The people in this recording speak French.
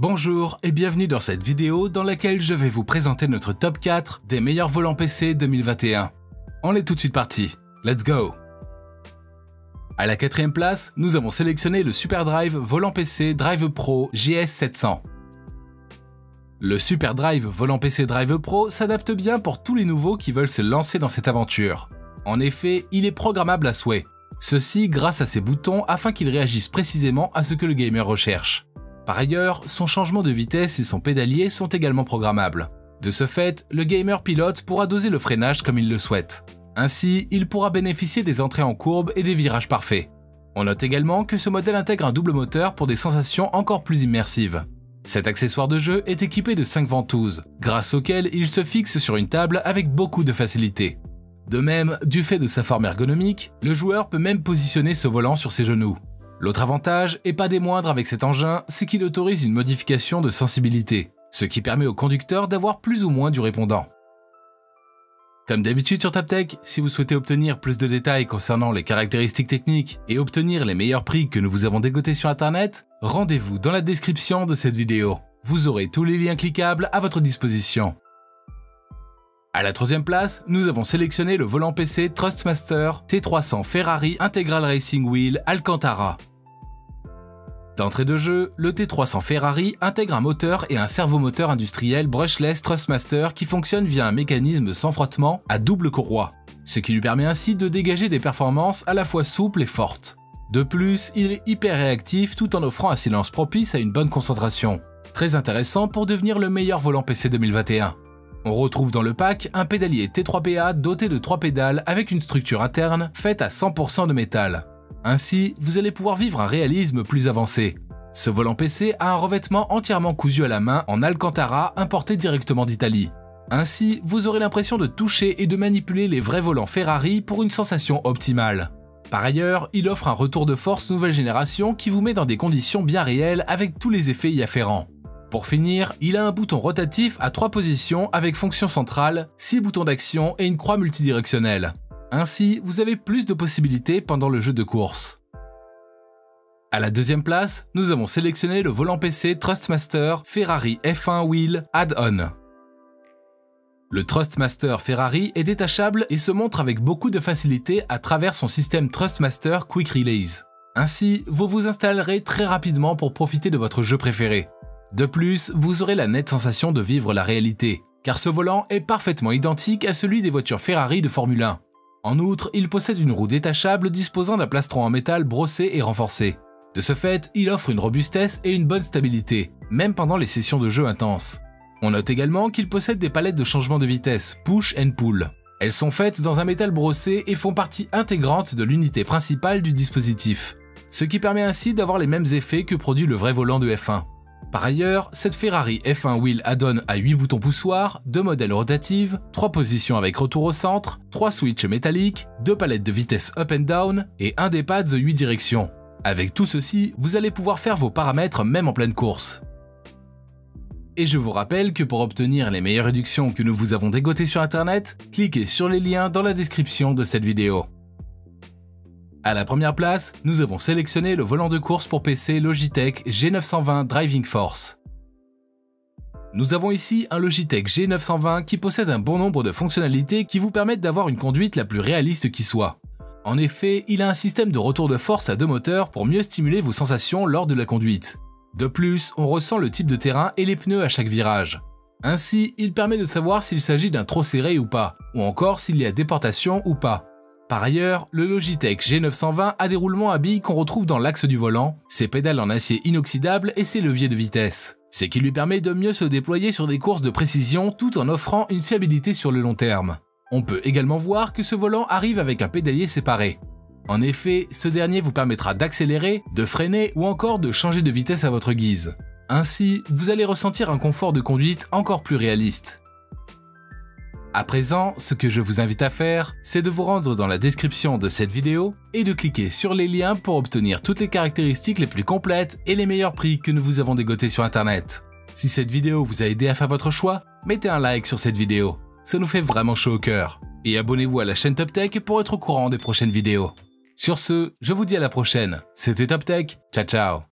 Bonjour et bienvenue dans cette vidéo dans laquelle je vais vous présenter notre top 4 des meilleurs volants PC 2021. On est tout de suite parti, let's go! À la quatrième place, nous avons sélectionné le SuperDrive volant PC Drive Pro GS700. Le SuperDrive volant PC Drive Pro s'adapte bien pour tous les nouveaux qui veulent se lancer dans cette aventure. En effet, il est programmable à souhait. Ceci grâce à ses boutons afin qu'ils réagissent précisément à ce que le gamer recherche. Par ailleurs, son changement de vitesse et son pédalier sont également programmables. De ce fait, le gamer pilote pourra doser le freinage comme il le souhaite. Ainsi, il pourra bénéficier des entrées en courbe et des virages parfaits. On note également que ce modèle intègre un double moteur pour des sensations encore plus immersives. Cet accessoire de jeu est équipé de 5 ventouses, grâce auxquelles il se fixe sur une table avec beaucoup de facilité. De même, du fait de sa forme ergonomique, le joueur peut même positionner ce volant sur ses genoux. L'autre avantage, et pas des moindres avec cet engin, c'est qu'il autorise une modification de sensibilité, ce qui permet au conducteur d'avoir plus ou moins du répondant. Comme d'habitude sur Taptech, si vous souhaitez obtenir plus de détails concernant les caractéristiques techniques et obtenir les meilleurs prix que nous vous avons dégotés sur internet, rendez-vous dans la description de cette vidéo. Vous aurez tous les liens cliquables à votre disposition. À la troisième place, nous avons sélectionné le volant PC Thrustmaster T300 Ferrari Integral Racing Wheel Alcantara. D'entrée de jeu, le T300 Ferrari intègre un moteur et un servomoteur industriel brushless Thrustmaster qui fonctionne via un mécanisme sans frottement à double courroie, ce qui lui permet ainsi de dégager des performances à la fois souples et fortes. De plus, il est hyper réactif tout en offrant un silence propice à une bonne concentration. Très intéressant pour devenir le meilleur volant PC 2021. On retrouve dans le pack un pédalier T3PA doté de 3 pédales avec une structure interne faite à 100% de métal. Ainsi, vous allez pouvoir vivre un réalisme plus avancé. Ce volant PC a un revêtement entièrement cousu à la main en Alcantara importé directement d'Italie. Ainsi, vous aurez l'impression de toucher et de manipuler les vrais volants Ferrari pour une sensation optimale. Par ailleurs, il offre un retour de force nouvelle génération qui vous met dans des conditions bien réelles avec tous les effets y afférents. Pour finir, il a un bouton rotatif à 3 positions avec fonction centrale, 6 boutons d'action et une croix multidirectionnelle. Ainsi, vous avez plus de possibilités pendant le jeu de course. À la deuxième place, nous avons sélectionné le volant PC Thrustmaster Ferrari F1 Wheel Add-on. Le Thrustmaster Ferrari est détachable et se montre avec beaucoup de facilité à travers son système Thrustmaster Quick Release. Ainsi, vous vous installerez très rapidement pour profiter de votre jeu préféré. De plus, vous aurez la nette sensation de vivre la réalité, car ce volant est parfaitement identique à celui des voitures Ferrari de Formule 1. En outre, il possède une roue détachable disposant d'un plastron en métal brossé et renforcé. De ce fait, il offre une robustesse et une bonne stabilité, même pendant les sessions de jeu intenses. On note également qu'il possède des palettes de changement de vitesse, push and pull. Elles sont faites dans un métal brossé et font partie intégrante de l'unité principale du dispositif, ce qui permet ainsi d'avoir les mêmes effets que produit le vrai volant de F1. Par ailleurs, cette Ferrari F1 Wheel Add-on a 8 boutons poussoirs, 2 modèles rotatifs, 3 positions avec retour au centre, 3 switches métalliques, 2 palettes de vitesse up and down et un des pads 8 directions. Avec tout ceci, vous allez pouvoir faire vos paramètres même en pleine course. Et je vous rappelle que pour obtenir les meilleures réductions que nous vous avons dégotées sur internet, cliquez sur les liens dans la description de cette vidéo. À la première place, nous avons sélectionné le volant de course pour PC Logitech G920 Driving Force. Nous avons ici un Logitech G920 qui possède un bon nombre de fonctionnalités qui vous permettent d'avoir une conduite la plus réaliste qui soit. En effet, il a un système de retour de force à 2 moteurs pour mieux stimuler vos sensations lors de la conduite. De plus, on ressent le type de terrain et les pneus à chaque virage. Ainsi, il permet de savoir s'il s'agit d'un trop serré ou pas, ou encore s'il y a déportation ou pas. Par ailleurs, le Logitech G920 a des roulements à billes qu'on retrouve dans l'axe du volant, ses pédales en acier inoxydable et ses leviers de vitesse, ce qui lui permet de mieux se déployer sur des courses de précision tout en offrant une fiabilité sur le long terme. On peut également voir que ce volant arrive avec un pédalier séparé. En effet, ce dernier vous permettra d'accélérer, de freiner ou encore de changer de vitesse à votre guise. Ainsi, vous allez ressentir un confort de conduite encore plus réaliste. À présent, ce que je vous invite à faire, c'est de vous rendre dans la description de cette vidéo et de cliquer sur les liens pour obtenir toutes les caractéristiques les plus complètes et les meilleurs prix que nous vous avons dégotés sur internet. Si cette vidéo vous a aidé à faire votre choix, mettez un like sur cette vidéo, ça nous fait vraiment chaud au cœur. Et abonnez-vous à la chaîne Taptech pour être au courant des prochaines vidéos. Sur ce, je vous dis à la prochaine, c'était Taptech, ciao ciao.